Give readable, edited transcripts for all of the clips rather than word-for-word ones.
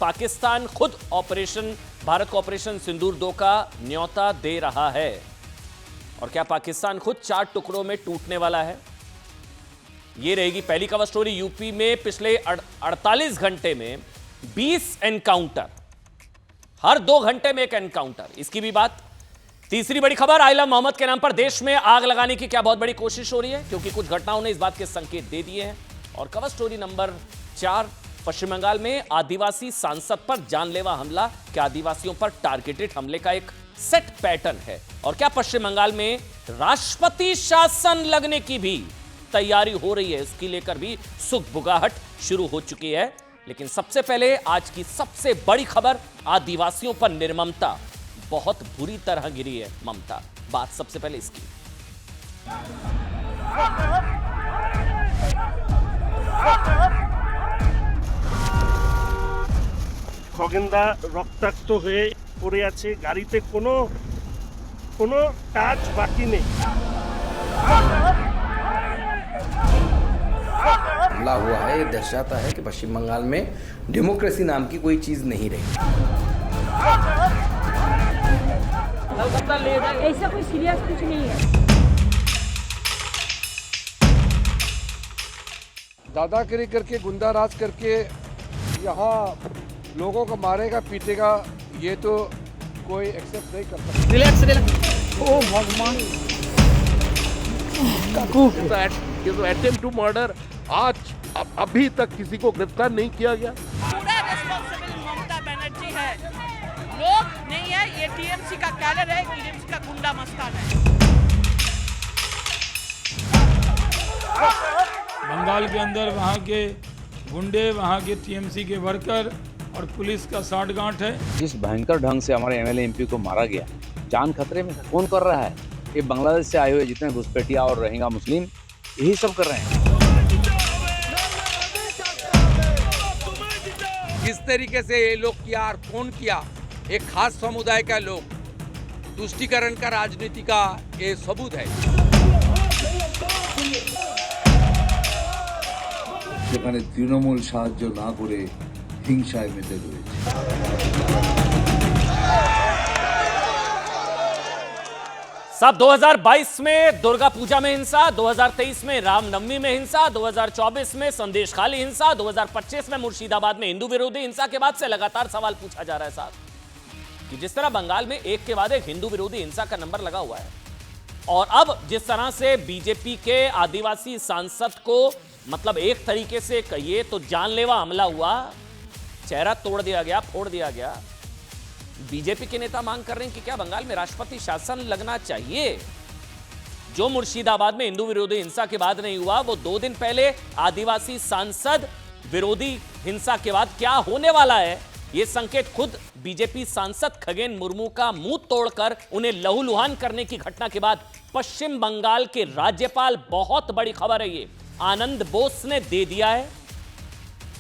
पाकिस्तान खुद ऑपरेशन भारत को ऑपरेशन सिंदूर 2 का न्योता दे रहा है। और क्या पाकिस्तान खुद 4 टुकड़ों में टूटने वाला है? यह रहेगी पहली कवर स्टोरी। यूपी में पिछले 48 घंटे में 20 एनकाउंटर, हर 2 घंटे में एक एनकाउंटर, इसकी भी बात। तीसरी बड़ी खबर, आइला मोहम्मद के नाम पर देश में आग लगाने की क्या बहुत बड़ी कोशिश हो रही है, क्योंकि कुछ घटनाओं ने इस बात के संकेत दे दिए हैं। और कवर स्टोरी नंबर 4, पश्चिम बंगाल में आदिवासी सांसद पर जानलेवा हमला। क्या आदिवासियों पर टारगेटेड हमले का एक सेट पैटर्न है? और क्या पश्चिम बंगाल में राष्ट्रपति शासन लगने की भी तैयारी हो रही है? इसकी लेकर भी सुगबुगाहट शुरू हो चुकी है। लेकिन सबसे पहले आज की सबसे बड़ी खबर, आदिवासियों पर निर्ममता, बहुत बुरी तरह गिरी है ममता। बात सबसे पहले इसकी। খগেনদা রক্তাক্ত হয়ে পড়ে আছে, গাড়িতে কোনো কোনো টাচ বাকি নেই। हमला हुआ है, ये दर्शाता है कि पश्चिम बंगाल में डेमोक्रेसी नाम की कोई चीज नहीं रही। ऐसा कोई सीरियस कुछ नहीं है। दादागिरी करके, गुंडा राज करके यहाँ लोगों को मारेगा पीटेगा, ये तो कोई एक्सेप्ट नहीं कर सकता। Relax relax. ओ भगवान, काकू ये तो अटेम्प्ट टू मर्डर आज अभी तक किसी को गिरफ्तार नहीं किया गया। पूरा रिस्पॉन्सिबल ममता बनर्जी है, लोग नहीं है। ये टीएमसी का कैडर है, टीएमसी का गुंडा मस्तान है। बंगाल के अंदर वहाँ के गुंडे, वहाँ के टीएमसी के वर्कर और पुलिस का साठगांठ है। जिस भयंकर ढंग से हमारे एमएलए एमपी को मारा गया, जान खतरे में कौन कर रहा है? ये बांग्लादेश से आए हुए जितने घुसपैठिया और रोहिंग्या मुस्लिम, यही सब कर रहे हैं। किस तरीके से ये लोग किया और कौन किया, एक खास समुदाय का लोग, तुष्टीकरण का राजनीति का ये सबूत है। যেখানে তৃণমূল সাহায্য না করে হিংসায় মেতে রয়েছে। साहब 2022 में दुर्गा पूजा में हिंसा, 2023 में रामनवमी में हिंसा, 2024 में संदेश खाली हिंसा, 2025 में मुर्शिदाबाद में हिंदू विरोधी हिंसा के बाद से लगातार सवाल पूछा जा रहा है साहब कि जिस तरह बंगाल में एक के बाद एक हिंदू विरोधी हिंसा का नंबर लगा हुआ है, और अब जिस तरह से बीजेपी के आदिवासी सांसद को मतलब एक तरीके से कहिए तो जानलेवा हमला हुआ, चेहरा तोड़ दिया गया, फोड़ दिया गया। बीजेपी के नेता मांग कर रहे हैं कि क्या बंगाल में राष्ट्रपति शासन लगना चाहिए? जो मुर्शिदाबाद में हिंदू विरोधी हिंसा के बाद नहीं हुआ, वो 2 दिन पहले आदिवासी सांसद विरोधी हिंसा के बाद क्या होने वाला है, ये संकेत खुद बीजेपी सांसद खगेन मुर्मू का मुंह तोड़कर उन्हें लहूलुहान करने की घटना के बाद पश्चिम बंगाल के राज्यपाल, बहुत बड़ी खबर है ये, आनंद बोस ने दे दिया है।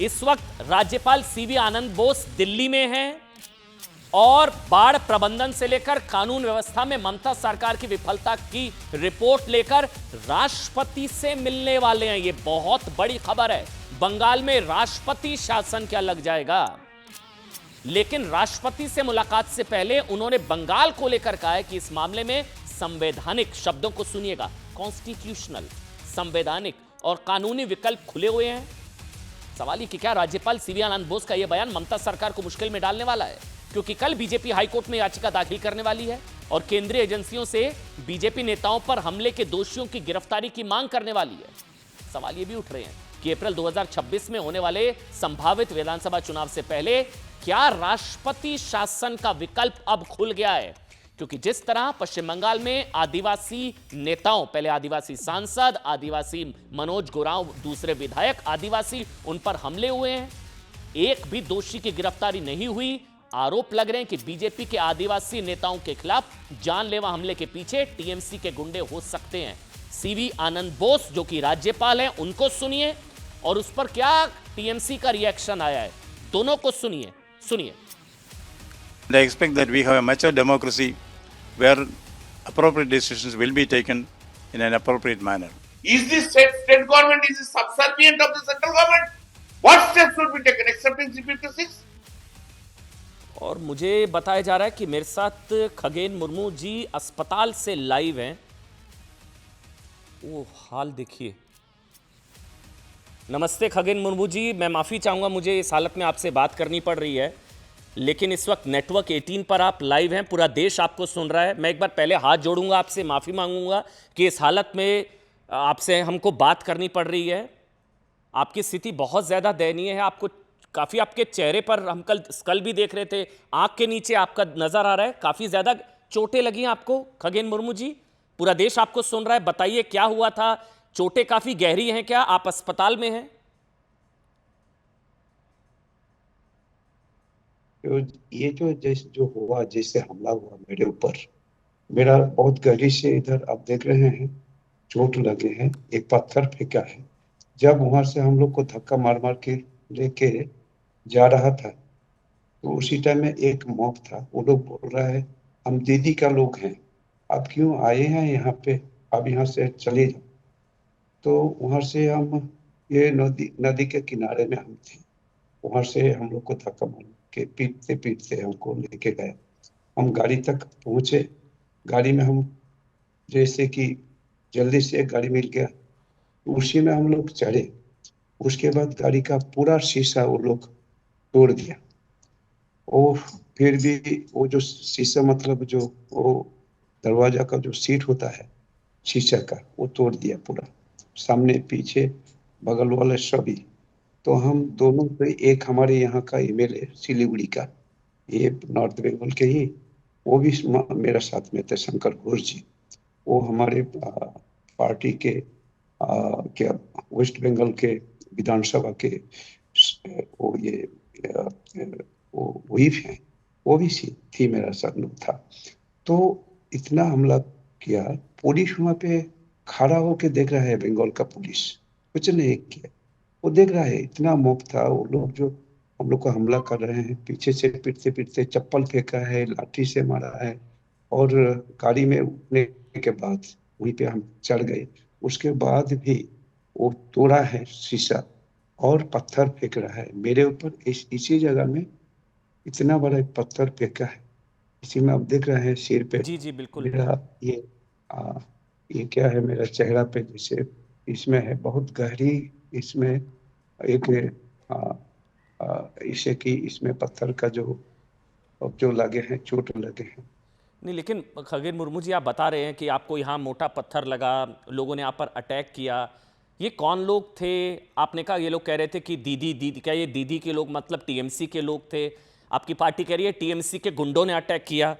इस वक्त राज्यपाल सीवी आनंद बोस दिल्ली में हैं और बाढ़ प्रबंधन से लेकर कानून व्यवस्था में ममता सरकार की विफलता की रिपोर्ट लेकर राष्ट्रपति से मिलने वाले हैं। यह बहुत बड़ी खबर है। बंगाल में राष्ट्रपति शासन क्या लग जाएगा? लेकिन राष्ट्रपति से मुलाकात से पहले उन्होंने बंगाल को लेकर कहा है कि इस मामले में संवैधानिक, शब्दों को सुनिएगा, कॉन्स्टिट्यूशनल, संवैधानिक और कानूनी विकल्प खुले हुए हैं। सवाल ये कि क्या राज्यपाल सीवी आनंद बोस का यह बयान ममता सरकार को मुश्किल में डालने वाला है? क्योंकि कल बीजेपी हाईकोर्ट में याचिका दाखिल करने वाली है और केंद्रीय एजेंसियों से बीजेपी नेताओं पर हमले के दोषियों की गिरफ्तारी की मांग करने वाली है। सवाल ये भी उठ रहे हैं कि अप्रैल 2026 में होने वाले संभावित विधानसभा चुनाव से पहले क्या राष्ट्रपति शासन का विकल्प अब खुल गया है? क्योंकि जिस तरह पश्चिम बंगाल में आदिवासी नेताओं, पहले आदिवासी सांसद, आदिवासी मनोज गोरांव, दूसरे विधायक आदिवासी, उन पर हमले हुए हैं, एक भी दोषी की गिरफ्तारी नहीं हुई। आरोप लग रहे हैं कि बीजेपी के आदिवासी नेताओं के खिलाफ जानलेवा हमले के पीछे टीएमसी के गुंडे हो सकते हैं। सीवी आनंद बोस जो कि राज्यपाल हैं, उनको सुनिए और उस पर क्या टीएमसी का रिएक्शन आया है, दोनों को सुनिए। I expect that we have a mature democracy where appropriate decisions will be taken in an appropriate manner. Is the state government is subservient of the central government? What steps should be taken? Accepting CP56? और मुझे बताया जा रहा है कि मेरे साथ खगेन मुर्मू जी अस्पताल से लाइव हैं। वो हाल देखिए। नमस्ते खगेन मुर्मू जी, मैं माफ़ी चाहूँगा, मुझे इस हालत में आपसे बात करनी पड़ रही है, लेकिन इस वक्त नेटवर्क 18 पर आप लाइव हैं, पूरा देश आपको सुन रहा है। मैं एक बार पहले हाथ जोड़ूंगा, आपसे माफ़ी मांगूंगा कि इस हालत में आपसे हमको बात करनी पड़ रही है। आपकी स्थिति बहुत ज़्यादा दयनीय है। आपको काफ़ी, आपके चेहरे पर हम कल भी देख रहे थे, आँख के नीचे आपका नज़र आ रहा है, काफ़ी ज़्यादा चोटें लगी हैं आपको खगेन मुर्मू जी। पूरा देश आपको सुन रहा है, बताइए क्या हुआ था? चोटें काफ़ी गहरी हैं क्या? आप अस्पताल में हैं? ये जो हुआ, जैसे हमला हुआ मेरे ऊपर, मेरा बहुत गहरी से इधर आप देख रहे हैं चोट लगे हैं, एक पत्थर फेंका है। जब वहां से हम लोग को धक्का मार मार के लेके जा रहा था, तो उसी टाइम में एक मॉब था, वो लोग बोल रहा है हम दीदी का लोग हैं, आप क्यों आए हैं यहाँ पे, आप यहाँ से चले जाओ। तो वहां से हम, ये नदी के किनारे में हम थे, वहां से हम लोग को धक्का मार के पीटते पीटते हमको लेके गए। हम गाड़ी तक पहुंचे, गाड़ी में हम जैसे कि जल्दी से एक गाड़ी मिल गया, उसी में हम लोग चढ़े। उसके बाद गाड़ी का पूरा शीशा वो लोग तोड़ दिया। वो फिर भी वो जो शीशा, मतलब जो वो दरवाजा का जो सीट होता है शीशा का, वो तोड़ दिया पूरा, सामने पीछे बगल वाले सभी। तो हम दोनों से, एक हमारे यहाँ का एमएलए सिलीगुड़ी का, ये नॉर्थ बंगाल के ही, वो भी मेरा साथ में थे, शंकर घोष जी। वो हमारे पार्टी के क्या वेस्ट बंगाल के विधानसभा के वो ये वो वही हैं, वो भी थी, मेरा साथ लोग था। तो इतना हमला किया, पुलिस वहाँ पे खड़ा होके देख रहा है, बंगाल का पुलिस कुछ नहीं किया, वो देख रहा है। इतना मोब था, वो लोग जो हम लोग को हमला कर रहे हैं, पीछे से पीटते पीटते चप्पल फेंका है, लाठी से मारा है, और गाड़ी में उठने के बाद वहीं पे हम चढ़ गए। उसके बाद भी वो तोड़ा है शीशा और पत्थर फेंक रहा है मेरे ऊपर। इसी जगह में इतना बड़ा एक पत्थर फेंका है, इसी में आप देख रहे हैं सिर पे। जी जी बिल्कुल। मेरा ये क्या है, मेरा चेहरा पे जैसे इसमें है बहुत गहरी, इसमें एक इसे कि इसमें पत्थर का जो लगे हैं, चोट लगे हैं। नहीं, लेकिन खगेन मुर्मू जी, आप बता रहे हैं कि आपको यहाँ मोटा पत्थर लगा, लोगों ने आप पर अटैक किया, ये कौन लोग थे? आपने कहा ये लोग कह रहे थे कि दीदी, क्या ये दीदी के लोग मतलब टीएमसी के लोग थे? आपकी पार्टी कह रही है टीएमसी के गुंडों ने अटैक किया।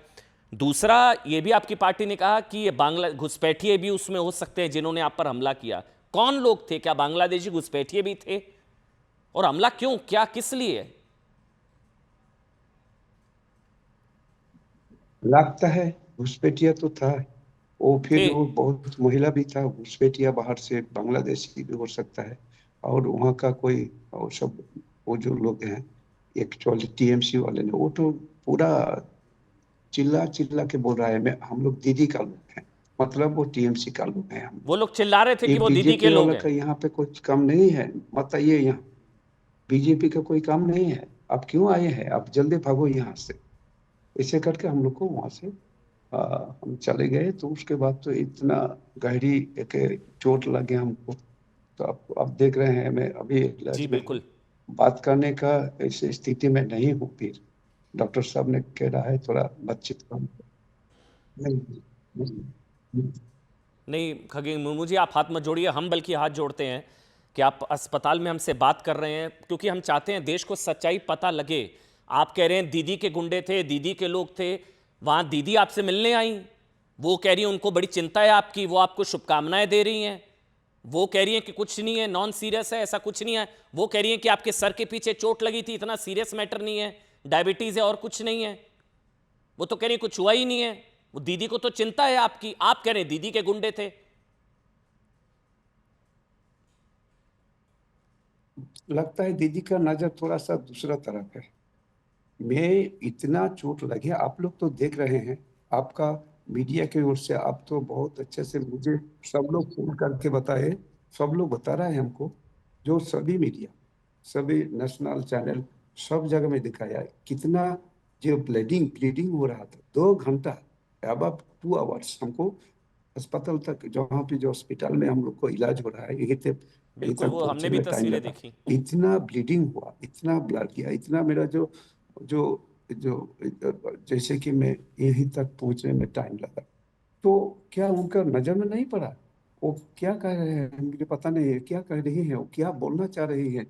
दूसरा, ये भी आपकी पार्टी ने कहा कि ये बांग्ला घुसपैठिए भी उसमें हो सकते हैं जिन्होंने आप पर हमला किया। कौन लोग थे? क्या बांग्लादेशी घुसपैठिए भी थे? और हमला क्यों, क्या, किस लिए? लगता है घुसपैठिया तो था वो, फिर वो बहुत महिला भी था घुसपैठिया, बाहर से बांग्लादेशी भी हो सकता है, और वहाँ का कोई और सब वो जो लोग हैं एक्चुअली टीएमसी वाले ने, वो तो पूरा चिल्ला चिल्ला के बोल रहा है मैं, हम लोग दीदी का लोग हैं, मतलब वो टीएमसी का लोग हैं। हम वो लोग चिल्ला रहे थे कि वो दीदी के लोग हैं। यहाँ पे कुछ काम नहीं है, बताइए, यहाँ बीजेपी का कोई काम नहीं है, आप क्यों आए हैं, आप जल्दी भागो यहाँ से। ऐसे करके हम लोग को वहां से हम चले गए। तो उसके बाद तो इतना गहरी एक चोट लगे हमको, तो आप देख रहे हैं मैं अभी जी बिल्कुल बात करने का ऐसी स्थिति में नहीं हूँ। फिर डॉक्टर साहब ने कह रहा है थोड़ा बातचीत कम। नहीं खगेन मुर्मू जी, आप हाथ मत जोड़िए, हम बल्कि हाथ जोड़ते हैं कि आप अस्पताल में हमसे बात कर रहे हैं, क्योंकि हम चाहते हैं देश को सच्चाई पता लगे। आप कह रहे हैं दीदी के गुंडे थे, दीदी के लोग थे, वहाँ दीदी आपसे मिलने आई, वो कह रही है उनको बड़ी चिंता है आपकी, वो आपको शुभकामनाएं दे रही हैं, वो कह रही हैं कि कुछ नहीं है, नॉन सीरियस है, ऐसा कुछ नहीं है। वो कह रही हैं कि आपके सर के पीछे चोट लगी थी, इतना सीरियस मैटर नहीं है, डायबिटीज़ है और कुछ नहीं है। वो तो कह रही कुछ हुआ ही नहीं है, वो दीदी को तो चिंता है आपकी, आप कह रहे हैं दीदी के गुंडे थे। लगता है दीदी का नजर थोड़ा सा दूसरा तरफ है। मैं इतना चोट लगे, आप लोग तो देख रहे हैं, आपका मीडिया की ओर से आप तो बहुत अच्छे से, मुझे सब लोग फोन करके बताए, सब लोग बता रहे हैं हमको, जो सभी मीडिया, सभी नेशनल चैनल, सब जगह में दिखाया है कितना जो ब्लीडिंग हो रहा था 2 घंटा, अब 2 आवर्स हमको अस्पताल तक, जहाँ पे जो हॉस्पिटल में हम लोग को इलाज हो रहा है, यही तक बिल्कुल, वो हमने पहुंचने भी में टाइम तस्वीरें लगा। देखी। इतना ब्लीडिंग हुआ, इतना ब्लड किया, इतना मेरा जो जो जो जैसे कि मैं यहीं तक पहुंचने में टाइम लगा। तो क्या उनका नजर में नहीं पड़ा? वो क्या कह रहे हैं मुझे पता नहीं है, क्या कह रही है, वो क्या बोलना चाह रही है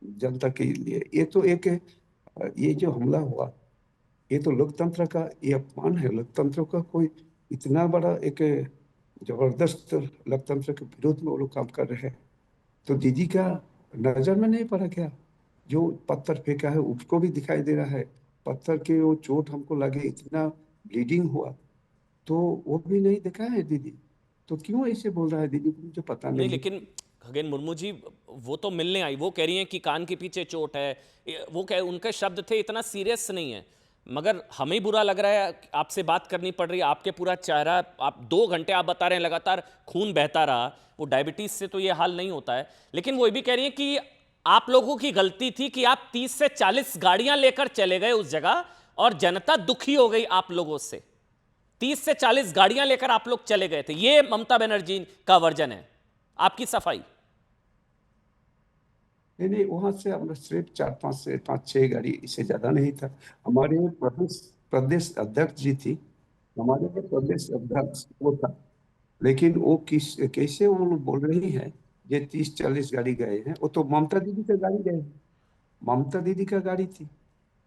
जनता के लिए। ये तो एक ये जो हमला हुआ, ये तो लोकतंत्र का ये अपमान है। लोकतंत्र का कोई इतना बड़ा एक जबरदस्त लोकतंत्र के विरोध में वो लोग काम कर रहे हैं। तो दीदी का नजर में नहीं पड़ा क्या? जो पत्थर फेंका है उसको भी दिखाई दे रहा है, पत्थर के वो चोट हमको लगे, इतना ब्लीडिंग हुआ, तो वो भी नहीं देखा है दीदी। तो क्यों ऐसे बोल रहा है दीदी को, मुझे पता नहीं, नहीं। लेकिन खगेन मुर्मू जी वो तो मिलने आई, वो कह रही हैं कि कान के पीछे चोट है, वो कह, उनके शब्द थे, इतना सीरियस नहीं है। मगर हमें बुरा लग रहा है, आपसे बात करनी पड़ रही है, आपके पूरा चेहरा, आप 2 घंटे आप बता रहे हैं लगातार खून बहता रहा, वो डायबिटीज से तो ये हाल नहीं होता है। लेकिन वो भी कह रही है कि आप लोगों की गलती थी कि आप 30 से 40 गाड़ियां लेकर चले गए उस जगह और जनता दुखी हो गई आप लोगों से। 30 से 40 गाड़ियां लेकर आप लोग चले गए थे, ये ममता बनर्जी का वर्जन है, आपकी सफाई। नहीं, वहां से हम लोग सिर्फ 4-5 गाड़ी, इससे ज्यादा नहीं था। हमारे प्रदेश अध्यक्ष जी थी, हमारे प्रदेश अध्यक्ष वो था। लेकिन वो कैसे वो लोग बोल रही है ये 30-40 गाड़ी गए हैं, वो तो ममता दीदी का गाड़ी गए हैं, ममता दीदी का गाड़ी थी,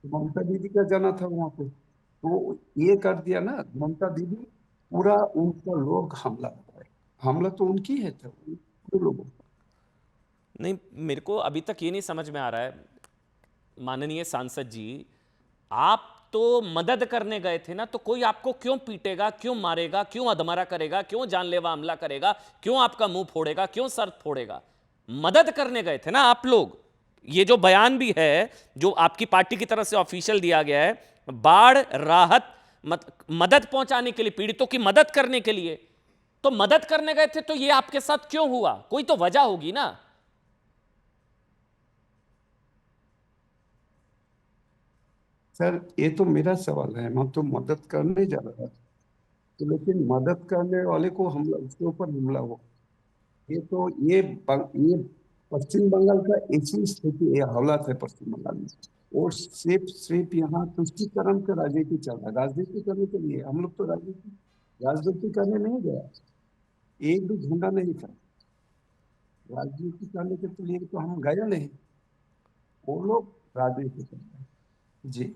ममता दीदी का जाना था वहां पे। तो ये कर दिया ना ममता दीदी, पूरा उनका लोग हमला तो उनकी है, था पूरे लोगों। नहीं, मेरे को अभी तक ये नहीं समझ में आ रहा है माननीय सांसद जी, आप तो मदद करने गए थे ना, तो कोई आपको क्यों पीटेगा, क्यों मारेगा, क्यों अधमरा करेगा, क्यों जानलेवा हमला करेगा, क्यों आपका मुंह फोड़ेगा, क्यों सर फोड़ेगा? मदद करने गए थे ना आप लोग। ये जो बयान भी है जो आपकी पार्टी की तरफ से ऑफिशियल दिया गया है, बाढ़ राहत मदद पहुंचाने के लिए, पीड़ितों की मदद करने के लिए, तो मदद करने गए थे, तो ये आपके साथ क्यों हुआ? कोई तो वजह होगी ना। सर ये तो मेरा सवाल है, मैं तो मदद करने जा रहा था, तो लेकिन मदद करने वाले को हमला, उसके ऊपर हमला हो, ये तो ये पश्चिम बंगाल का ऐसी स्थिति, ये हालात है पश्चिम बंगाल में। और सिर्फ यहाँ तुष्टिकरण का राजनीति चल रहा है, राजनीति करने के लिए। हम लोग तो राजनीति करने नहीं गया, एक भी झंडा नहीं था राजनीति करने के लिए, तो हम गए नहीं, वो लोग राजनीति कर रहे हैं जी।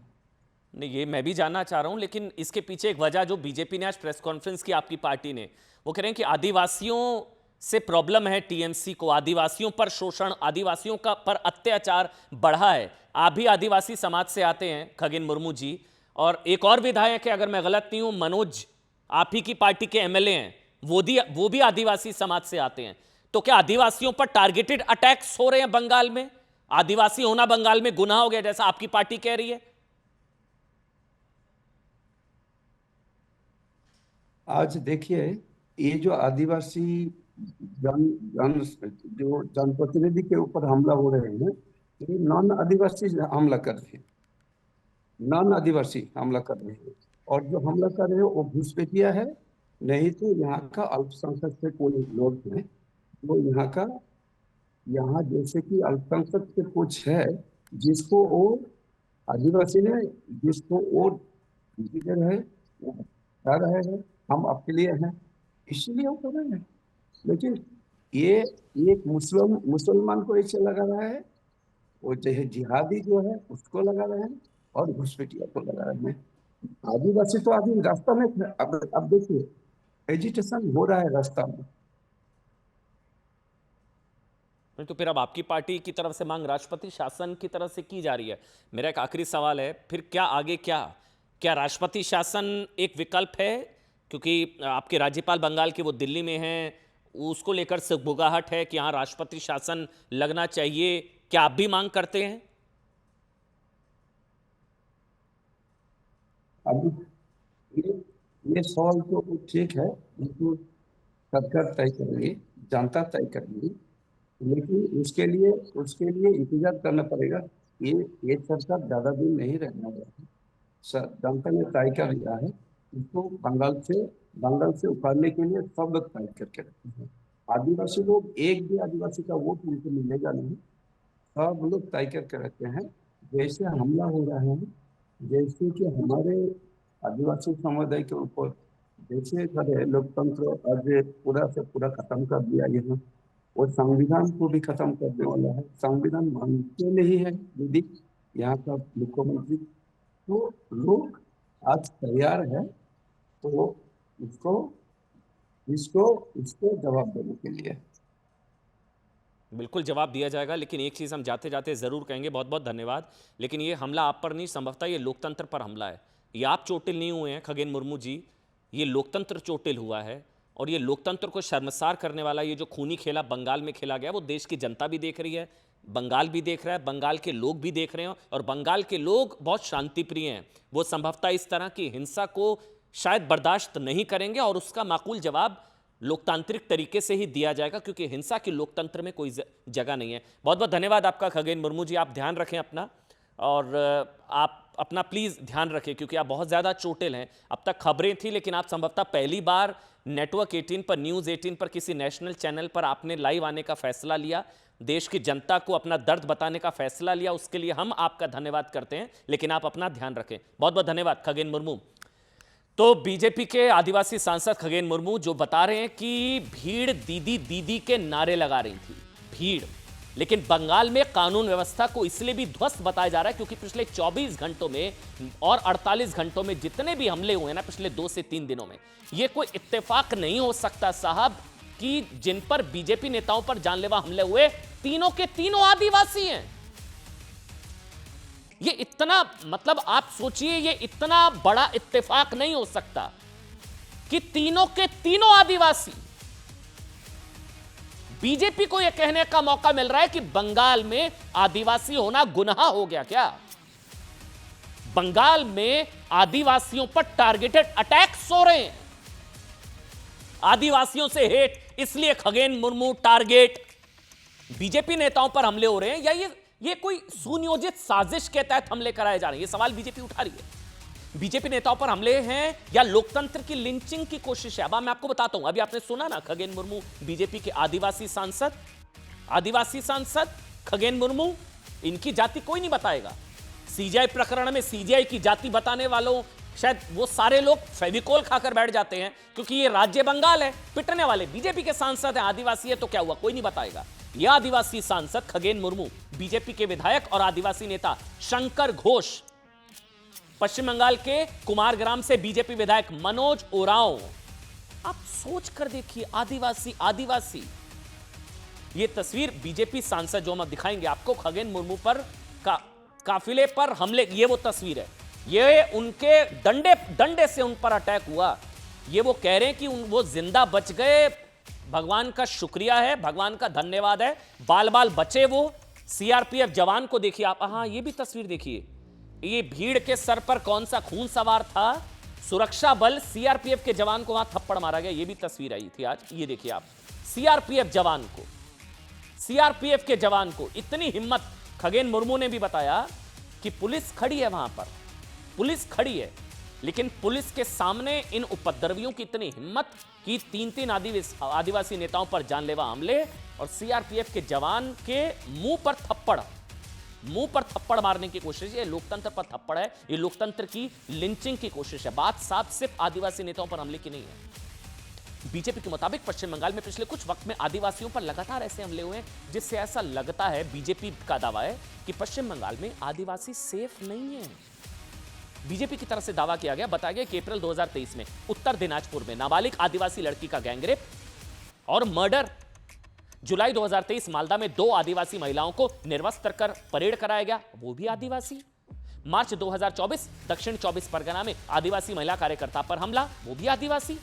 नहीं, ये मैं भी जानना चाह रहा हूं, लेकिन इसके पीछे एक वजह जो बीजेपी ने आज प्रेस कॉन्फ्रेंस की आपकी पार्टी ने, वो कह रहे हैं कि आदिवासियों से प्रॉब्लम है टीएमसी को, आदिवासियों पर शोषण, आदिवासियों का पर अत्याचार बढ़ा है। आप भी आदिवासी समाज से आते हैं खगेन मुर्मू जी, और एक और विधायक है, अगर मैं गलत नहीं हूं, मनोज, आप ही की पार्टी के एमएलए हैं, वो भी आदिवासी समाज से आते हैं। तो क्या आदिवासियों पर टारगेटेड अटैक्स हो रहे हैं बंगाल में? आदिवासी होना बंगाल में गुनाह हो गया जैसा आपकी पार्टी कह रही है? आज देखिए, ये जो आदिवासी जो जनप्रतिनिधि के ऊपर हमला हो रहे हैं, ये नॉन आदिवासी हमला कर रहे हैं, नॉन आदिवासी हमला कर रहे हैं। और जो हमला कर रहे हैं वो घुसपैठिया है, नहीं तो यहाँ का अल्पसंख्यक से कोई लोग हैं, वो यहाँ जैसे कि अल्पसंख्यक से कुछ है, जिसको वो आदिवासी ने, जिसको वो है, वो बता रहे हैं हम आपके लिए हैं, इसलिए वो कर रहे हैं। लेकिन ये एक मुसलमान को ऐसे लगा रहा है, वो चाहे जिहादी जो है उसको लगा रहे हैं, और घुसपैठिया को लगा रहे हैं। आदिवासी तो आदमी रास्ता में, अब देखिए एजिटेशन हो रहा है रास्ता में। तो फिर अब आपकी पार्टी की तरफ से मांग राष्ट्रपति शासन की तरफ से की जा रही है। मेरा एक आखिरी सवाल है, फिर क्या आगे, क्या राष्ट्रपति शासन एक विकल्प है? क्योंकि आपके राज्यपाल बंगाल के वो दिल्ली में हैं, उसको लेकर सुगबुगाहट है कि यहाँ राष्ट्रपति शासन लगना चाहिए। क्या आप भी मांग करते हैं? अभी ये सवाल तो ठीक है, लेकिन सरकार तय करेंगे, जनता तय करेंगी, लेकिन उसके लिए इंतजार करना पड़ेगा। ये चर्चा ज्यादा दिन नहीं रहना चाहिए। जनता ने तय कर लिया है, इसको बंगाल से उखाड़ने के लिए सब लोग तय करके रखते हैं। आदिवासी लोग, एक भी आदिवासी का वोट उनको मिलेगा नहीं, सब लोग तय करके रखते हैं। जैसे हमला हो रहा है, जैसे कि हमारे आदिवासी समुदाय के ऊपर जैसे करे लोकतंत्र आज पूरा से पूरा खत्म कर दिया यहाँ, और संविधान को भी खत्म करने वाला है। संविधान मानते नहीं है दीदी यहाँ का मुख्यमंत्री, तो लोग आज तैयार है तो इसको जवाब देने के लिए। बिल्कुल जवाब दिया जाएगा, लेकिन एक चीज़ हम जाते जाते ज़रूर कहेंगे, बहुत बहुत धन्यवाद, लेकिन ये हमला आप पर नहीं, संभवतः ये लोकतंत्र पर हमला है। ये आप चोटिल नहीं हुए हैं खगेन मुर्मू जी, ये लोकतंत्र चोटिल हुआ है। और ये लोकतंत्र को शर्मसार करने वाला ये जो खूनी खेला बंगाल में खेला गया, वो देश की जनता भी देख रही है, बंगाल भी देख रहा है, बंगाल के लोग भी देख रहे हैं। और बंगाल के लोग बहुत शांतिप्रिय हैं, वो संभवतः इस तरह की हिंसा को शायद बर्दाश्त नहीं करेंगे, और उसका माकूल जवाब लोकतांत्रिक तरीके से ही दिया जाएगा, क्योंकि हिंसा की लोकतंत्र में कोई जगह नहीं है। बहुत बहुत धन्यवाद आपका खगेन मुर्मू जी, आप ध्यान रखें अपना, और आप अपना प्लीज़ ध्यान रखें, क्योंकि आप बहुत ज़्यादा चोटिल हैं। अब तक खबरें थी, लेकिन आप संभवतः पहली बार नेटवर्क 18 पर, न्यूज़ 18 पर, किसी नेशनल चैनल पर आपने लाइव आने का फैसला लिया, देश की जनता को अपना दर्द बताने का फैसला लिया, उसके लिए हम आपका धन्यवाद करते हैं। लेकिन आप अपना ध्यान रखें। बहुत बहुत धन्यवाद खगेन मुर्मू। तो बीजेपी के आदिवासी सांसद खगेन मुर्मू जो बता रहे हैं कि भीड़ दीदी दीदी के नारे लगा रही थी, भीड़। लेकिन बंगाल में कानून व्यवस्था को इसलिए भी ध्वस्त बताया जा रहा है क्योंकि पिछले 24 घंटों में और 48 घंटों में जितने भी हमले हुए ना पिछले 2 से 3 दिनों में, ये कोई इत्तेफाक नहीं हो सकता साहब कि जिन पर बीजेपी नेताओं पर जानलेवा हमले हुए, तीनों के तीनों आदिवासी हैं। ये इतना, मतलब आप सोचिए, ये इतना बड़ा इत्तेफाक नहीं हो सकता कि तीनों के तीनों आदिवासी। बीजेपी को यह कहने का मौका मिल रहा है कि बंगाल में आदिवासी होना गुनाह हो गया क्या? बंगाल में आदिवासियों पर टारगेटेड अटैक्स हो रहे हैं, आदिवासियों से हेट, इसलिए खगेन मुर्मू टारगेट, बीजेपी नेताओं पर हमले हो रहे हैं, या ये कोई सुनियोजित साजिश के तहत हमले कराए जा रहे हैं? ये सवाल बीजेपी उठा रही है। बीजेपी नेताओं पर हमले हैं या लोकतंत्र की लिंचिंग की कोशिश है? अब मैं आपको बताता हूं। अभी आपने सुना ना, खगेन मुर्मू बीजेपी के आदिवासी सांसद खगेन मुर्मू, इनकी जाति कोई नहीं बताएगा। सीजीआई प्रकरण में सीजीआई की जाति बताने वालों, शायद वो सारे लोग फेविकोल खाकर बैठ जाते हैं, क्योंकि ये राज्य बंगाल है, पिटने वाले बीजेपी के सांसद हैं, आदिवासी है तो क्या हुआ, कोई नहीं बताएगा। यह आदिवासी सांसद खगेन मुर्मू, बीजेपी के विधायक और आदिवासी नेता शंकर घोष, पश्चिम बंगाल के कुमारग्राम से बीजेपी विधायक मनोज ओरांव। आप सोच कर देखिए, आदिवासी। ये तस्वीर बीजेपी सांसद जो हम दिखाएंगे आपको, खगेन मुर्मू पर काफिले पर हमले, ये वो तस्वीर है। ये उनके डंडे से उन पर अटैक हुआ। ये वो कह रहे हैं कि वो जिंदा बच गए, भगवान का शुक्रिया है, भगवान का धन्यवाद है, बाल बाल बचे वो। सीआरपीएफ जवान को देखिए आप, हाँ ये भी तस्वीर देखिए, ये भीड़ के सर पर कौन सा खून सवार था, सुरक्षा बल सीआरपीएफ के जवान को वहां थप्पड़ मारा गया, ये भी तस्वीर आई थी आज। ये देखिए आप, सीआरपीएफ के जवान को इतनी हिम्मत। खगेन मुर्मू ने भी बताया कि पुलिस खड़ी है वहां पर, पुलिस खड़ी है, लेकिन पुलिस के सामने इन उपद्रवियों की इतनी हिम्मत कि 3 आदिवासी नेताओं पर जानलेवा हमले, और सीआरपीएफ के जवान के मुंह पर थप्पड़ मारने की कोशिश। ये लोकतंत्र पर थप्पड़ है, ये लोकतंत्र की लिंचिंग की कोशिश है। बात साफ सिर्फ आदिवासी नेताओं पर हमले की नहीं है। बीजेपी के मुताबिक पश्चिम बंगाल में पिछले कुछ वक्त में आदिवासियों पर लगातार ऐसे हमले हुए हैं, जिससे ऐसा लगता है, बीजेपी का दावा है कि पश्चिम बंगाल में आदिवासी सेफ नहीं है। बीजेपी की तरफ से दावा किया गया, बताया गया कि अप्रैल 2023 में उत्तर दिनाजपुर में नाबालिग आदिवासी लड़की का गैंगरेप और मर्डर। जुलाई 2023 मालदा में 2 आदिवासी महिलाओं को निर्वस्त्र कर परेड कराया गया, वो भी आदिवासी। मार्च 2024 दक्षिण 24 परगना में आदिवासी महिला कार्यकर्ता पर हमला, वो भी आदिवासी।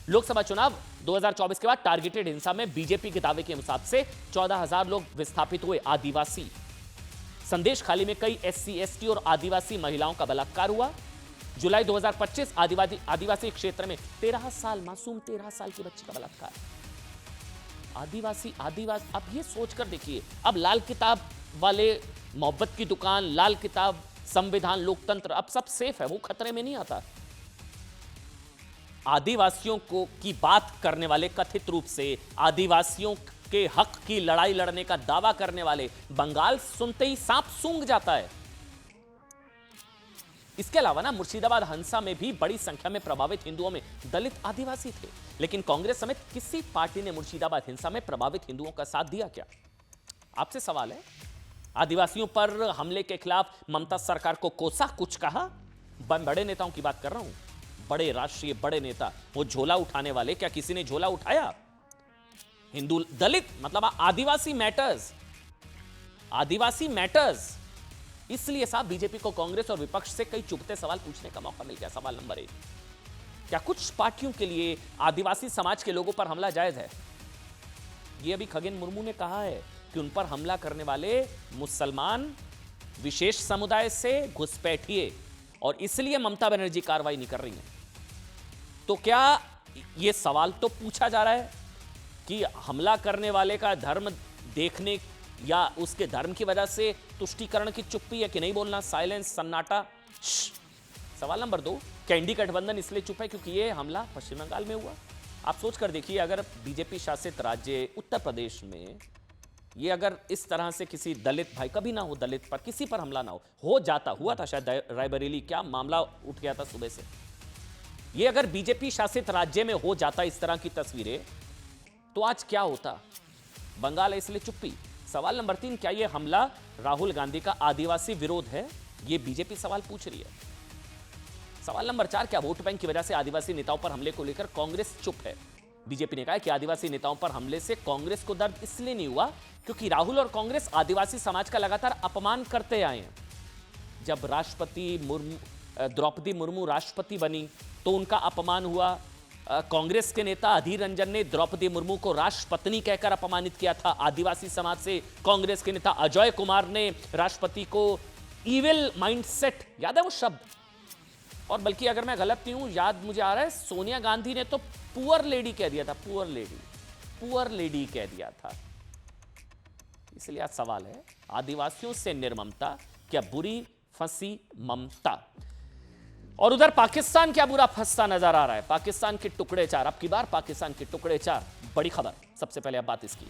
लोकसभा चुनाव 2024 के बाद टारगेटेड हिंसा में बीजेपी के दावे के हिसाब से 14,000 लोग विस्थापित हुए, आदिवासी। संदेश खाली में कई SC ST और आदिवासी महिलाओं का बलात्कार हुआ। जुलाई 2025 आदिवासी क्षेत्र में 13 साल की बच्ची का बलात्कार। आदिवासी। अब ये सोचकर देखिए, अब लाल किताब वाले मोहब्बत की दुकान, लाल किताब, संविधान, लोकतंत्र, अब सब सेफ है, वो खतरे में नहीं आता। आदिवासियों को की बात करने वाले, कथित रूप से आदिवासियों के हक की लड़ाई लड़ने का दावा करने वाले, बंगाल सुनते ही सांप सूंघ जाता है। इसके अलावा ना मुर्शिदाबाद हंसा में भी बड़ी संख्या में प्रभावित हिंदुओं में दलित आदिवासी थे, लेकिन कांग्रेस समेत किसी पार्टी ने मुर्शिदाबाद हिंसा में प्रभावित हिंदुओं का साथ दिया क्या? आपसे सवाल है। आदिवासियों पर हमले के खिलाफ ममता सरकार को कोसा, कुछ कहा? बड़े नेताओं की बात कर रहा हूं, बड़े राष्ट्रीय बड़े नेता, वो झोला उठाने वाले, क्या किसी ने झोला उठाया? हिंदू दलित मतलब आदिवासी मैटर्स, आदिवासी मैटर्स। इसलिए साहब बीजेपी को कांग्रेस और विपक्ष से कई चुभते सवाल पूछने का मौका मिल गया। सवाल नंबर 1, क्या कुछ पार्टियों के लिए आदिवासी समाज के लोगों पर हमला जायज है? यह अभी खगेन मुर्मू ने कहा है कि उन पर हमला करने वाले मुसलमान विशेष समुदाय से घुसपैठिए, और इसलिए ममता बनर्जी कार्रवाई नहीं कर रही है। तो क्या यह सवाल तो पूछा जा रहा है कि हमला करने वाले का धर्म देखने या उसके धर्म की वजह से तुष्टीकरण की चुप्पी है कि नहीं बोलना, साइलेंस, सन्नाटा? सवाल नंबर 2, क्या इंडी गठबंधन इसलिए चुप है क्योंकि यह हमला पश्चिम बंगाल में हुआ? आप सोच कर देखिए, अगर बीजेपी शासित राज्य उत्तर प्रदेश में ये अगर इस तरह से किसी दलित भाई, कभी ना हो दलित पर, किसी पर हमला ना हो जाता, हुआ था शायद रायबरेली, क्या मामला उठ गया था सुबह से, ये अगर बीजेपी शासित राज्य में हो जाता इस तरह की तस्वीरें, तो आज क्या होता? बंगाल है इसलिए चुप्पी। सवाल नंबर 3, क्या यह हमला राहुल गांधी का आदिवासी विरोध है? यह बीजेपी सवाल पूछ रही है। सवाल नंबर 4, क्या वोट बैंक की वजह से आदिवासी नेताओं पर हमले को लेकर कांग्रेस चुप है? बीजेपी ने कहा कि आदिवासी नेताओं पर हमले से कांग्रेस को दर्द इसलिए नहीं हुआ क्योंकि राहुल और कांग्रेस आदिवासी समाज का लगातार अपमान करते आए हैं। जब द्रौपदी मुर्मू राष्ट्रपति बनी तो उनका अपमान हुआ। कांग्रेस के नेता अधीर रंजन ने द्रौपदी मुर्मू को राष्ट्रपत्नी कहकर अपमानित किया था। आदिवासी समाज से कांग्रेस के नेता अजय कुमार ने राष्ट्रपति को इविल माइंडसेट, याद है वो शब्द? और बल्कि अगर मैं गलत नहीं हूं, याद मुझे आ रहा है, सोनिया गांधी ने तो पुअर लेडी कह दिया था, पुअर लेडी कह दिया था। इसलिए आज सवाल है, आदिवासियों से निर्ममता, क्या बुरी फंसी ममता? और उधर पाकिस्तान क्या बुरा फंसता नजर आ रहा है? पाकिस्तान के टुकड़े 4, अब की बार पाकिस्तान के टुकड़े 4, बड़ी खबर। सबसे पहले अब बात इसकी।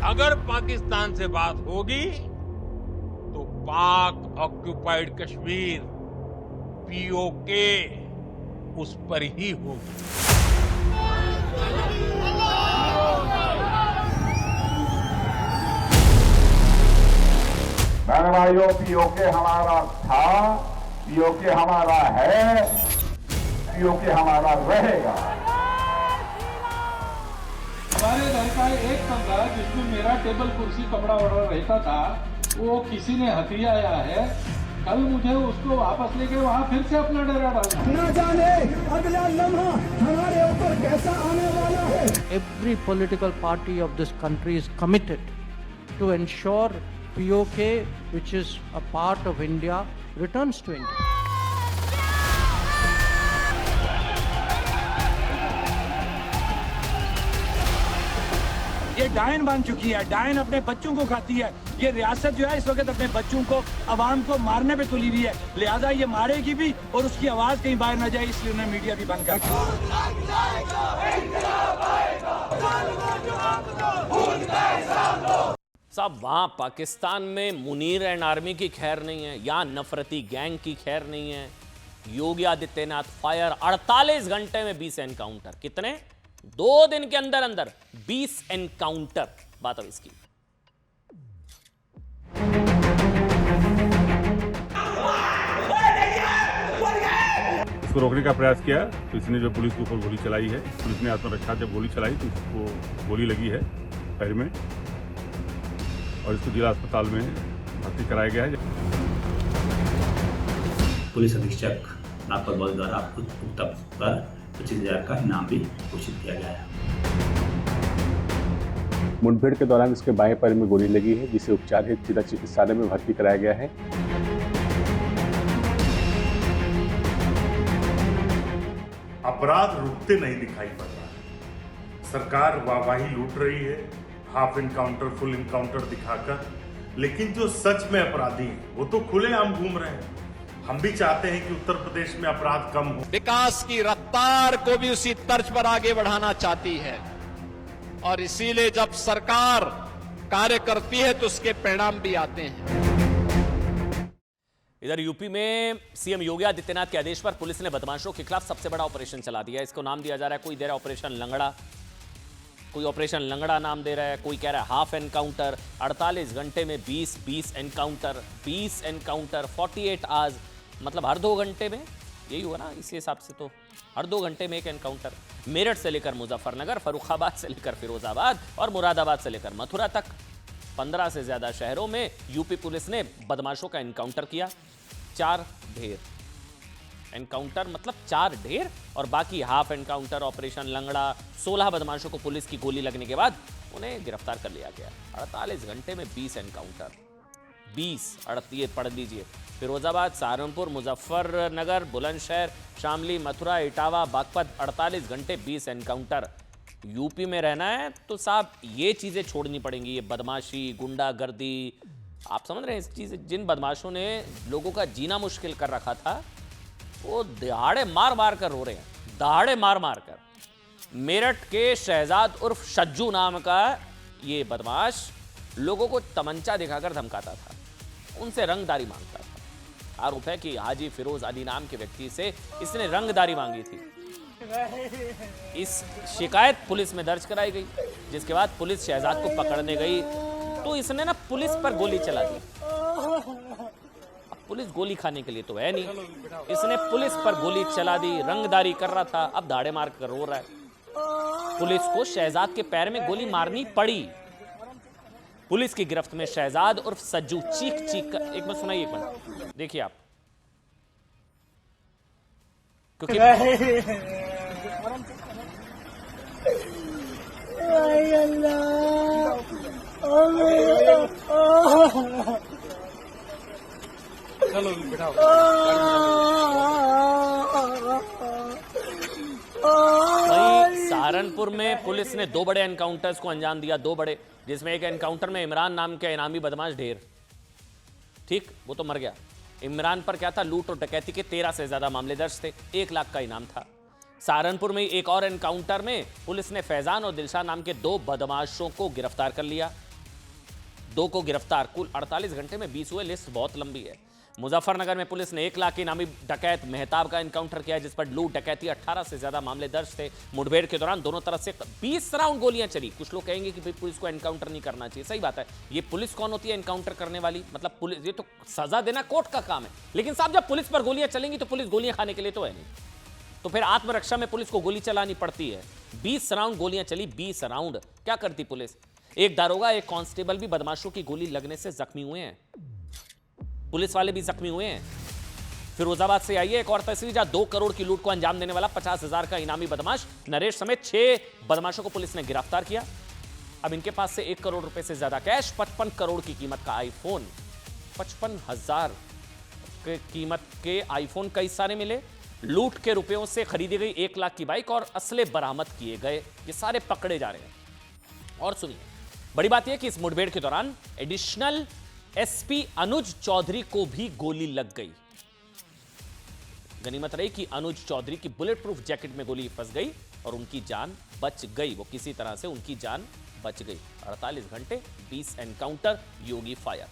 अगर पाकिस्तान से बात होगी तो पाक ऑक्युपाइड कश्मीर, पीओके, उस पर ही होगी। बहन भाइयों, पीओके हमारा था, पीओके हमारा है, पीओके हमारा रहेगा। हमारे घर का एक कमरा जिसमें मेरा टेबल कुर्सी कपड़ा वड़ा रहता था, वो किसी ने हथियाया है। कल मुझे उसको वापस लेके वहाँ फिर से अपना डेरा डालना। ना जाने अगला लम्हा हमारे ऊपर कैसा आने वाला है। Every political party of this country is committed to ensure POK, which is a part of India, returns to India. ये डायन बन चुकी है, डायन अपने बच्चों को खाती है। ये रियासत जो है इस वक्त अपने बच्चों को, अवाम को मारने पे तुली हुई है, लिहाजा ये मारेगी भी और उसकी आवाज कहीं बाहर न जाए, इसलिए उन्हें मीडिया भी बंद कर साहब। वहां पाकिस्तान में मुनीर एंड आर्मी की खैर नहीं है, यहां नफरती गैंग की खैर नहीं है। योगी आदित्यनाथ फायर, 48 घंटे में 20 एनकाउंटर। कितने? 2 दिन के अंदर अंदर 20 एनकाउंटर। बात अब इसकी। इसको रोकने का प्रयास किया तो इसने जो पुलिस के ऊपर गोली चलाई है, पुलिस ने आत्मरक्षा जब गोली चलाई तो इसको गोली लगी है पैर में और इसको जिला अस्पताल में भर्ती कराया गया है। पुलिस अधीक्षक नागपुर बल द्वारा उक्त पर 25,000 का इनाम भी घोषित किया गया है। मुठभेड़ के दौरान इसके बाएं पैर में गोली लगी है, जिसे उपचार हेतु जिला चिकित्सालय में भर्ती कराया गया है। अपराध रुकते नहीं दिखाई पड़ रहा है। सरकार वाहवाही लूट रही है, हाफ इनकाउंटर फुल इनकाउंटर दिखाकर, लेकिन जो सच में अपराधी हैं वो तो खुलेआम घूम रहे हैं। हम भी चाहते हैं कि उत्तर प्रदेश में अपराध कम हो। विकास की रफ्तार को भी उसी तर्ज पर आगे बढ़ाना चाहती है और इसीलिए जब सरकार कार्य करती है तो उसके परिणाम भी आते हैं। इधर यूपी में सीएम योगी आदित्यनाथ के आदेश पर पुलिस ने बदमाशों के खिलाफ सबसे बड़ा ऑपरेशन चला दिया। इसको नाम दिया जा रहा है, कोई दे रहा है ऑपरेशन लंगड़ा, कोई ऑपरेशन लंगड़ा नाम दे रहा है, कोई कह रहा है हाफ एनकाउंटर। 48 घंटे में 20 एनकाउंटर, 20 एनकाउंटर 48 आवर्स, मतलब हर 2 घंटे में, यही हुआ ना इसी हिसाब से, तो हर 2 घंटे में एक एनकाउंटर। मेरठ से लेकर मुजफ्फरनगर, फर्रुखाबाद से लेकर फिरोजाबाद और मुरादाबाद से लेकर मथुरा तक 15 से ज्यादा शहरों में यूपी पुलिस ने बदमाशों का एनकाउंटर किया। 4 ढेर एनकाउंटर, मतलब 4 ढेर, और बाकी हाफ एनकाउंटर, ऑपरेशन लंगड़ा। 16 बदमाशों को पुलिस की गोली लगने के बाद उन्हें गिरफ्तार कर लिया गया। 48 घंटे में 20 एनकाउंटर, 20 38 पढ़ लीजिए। फिरोजाबाद, सहारनपुर, मुजफ्फरनगर, बुलंदशहर, शामली, मथुरा, इटावा, बागपत, 48 घंटे 20 एनकाउंटर। यूपी में रहना है तो साहब ये चीज़ें छोड़नी पड़ेंगी, ये बदमाशी, गुंडागर्दी। आप समझ रहे हैं इस चीज़, जिन बदमाशों ने लोगों का जीना मुश्किल कर रखा था वो दहाड़े मार मार कर रो रहे हैं, दहाड़े मार मार कर। मेरठ के शहजाद उर्फ सज्जू नाम का ये बदमाश लोगों को तमंचा दिखाकर धमकाता था, उनसे रंगदारी मांगता था। आरोप है कि हाजी फिरोज अली नाम के व्यक्ति से इसने रंगदारी मांगी थी। इस शिकायत पुलिस में दर्ज कराई गई, जिसके बाद पुलिस शहजाद को पकड़ने गई तो इसने ना पुलिस पर गोली चला दी। अब पुलिस गोली खाने के लिए तो है नहीं, इसने पुलिस पर गोली चला दी, रंगदारी कर रहा था, अब दाड़े मार कर रो रहा है। पुलिस को शहजाद के पैर में गोली मारनी पड़ी। पुलिस की गिरफ्त में शहजाद उर्फ सज्जू चीख चीख कर, एक मिनट सुनाइए, एक मिनट देखिए आप, क्योंकि सहारनपुर में पुलिस ने 2 बड़े एनकाउंटर्स को अंजाम दिया, 2 बड़े, जिसमें एक एनकाउंटर में इमरान नाम के इनामी बदमाश ढेर, ठीक, वो तो मर गया। इमरान पर क्या था, लूट और डकैती के 13 से ज्यादा मामले दर्ज थे, 1 लाख का इनाम था। सहारनपुर में एक और एनकाउंटर में पुलिस ने फैजान और दिलशाद नाम के 2 बदमाशों को गिरफ्तार कर लिया। 2 को गिरफ्तार, कुल 48 घंटे में 20 हुए, लिस्ट बहुत लंबी है। मुजफ्फरनगर में पुलिस ने 1 लाख के इनामी डकैत मेहताब का एनकाउंटर किया, जिस पर लूट डकैती 18 से ज्यादा मामले दर्ज थे। मुठभेड़ के दौरान दोनों तरफ से 20 राउंड गोलियां चली। कुछ लोग कहेंगे कि भाई पुलिस को एनकाउंटर नहीं करना चाहिए, सही बात है। ये पुलिस कौन होती है एनकाउंटर करने वाली, मतलब पुलिस, ये तो सजा देना कोर्ट का काम है। लेकिन साहब जब पुलिस पर गोलियां चलेंगी तो पुलिस गोलियां खाने के लिए तो है नहीं, तो फिर आत्मरक्षा में पुलिस को गोली चलानी पड़ती है। 20 राउंड गोलियां चली, 20 राउंड, क्या करती पुलिस। एक दारोगा, एक कांस्टेबल भी बदमाशों की गोली लगने से जख्मी हुए हैं, पुलिस वाले भी जख्मी हुए हैं। फिरोजाबाद से आई है एक और तस्वीर, जहां 2 करोड़ की लूट को अंजाम देने वाला 50,000 का इनामी बदमाश नरेश समेत 6 बदमाशों को पुलिस ने गिरफ्तार किया। अब इनके पास से 1 करोड़ रुपए से ज्यादा कैश, 55 करोड़ की कीमत का आईफोन, 55,000 के कीमत के आईफोन कई सारे मिले। लूट के रुपयों से खरीदी गई 1 लाख की बाइक और असले बरामद किए गए। ये सारे पकड़े जा रहे हैं। और सुनिए, बड़ी बात यह कि इस मुठभेड़ के दौरान एडिशनल एसपी अनुज चौधरी को भी गोली लग गई। गनीमत रही कि अनुज चौधरी की बुलेट प्रूफ जैकेट में गोली फंस गई और उनकी जान बच गई, वो किसी तरह से उनकी जान बच गई। 48 घंटे 20 एनकाउंटर, योगी फायर।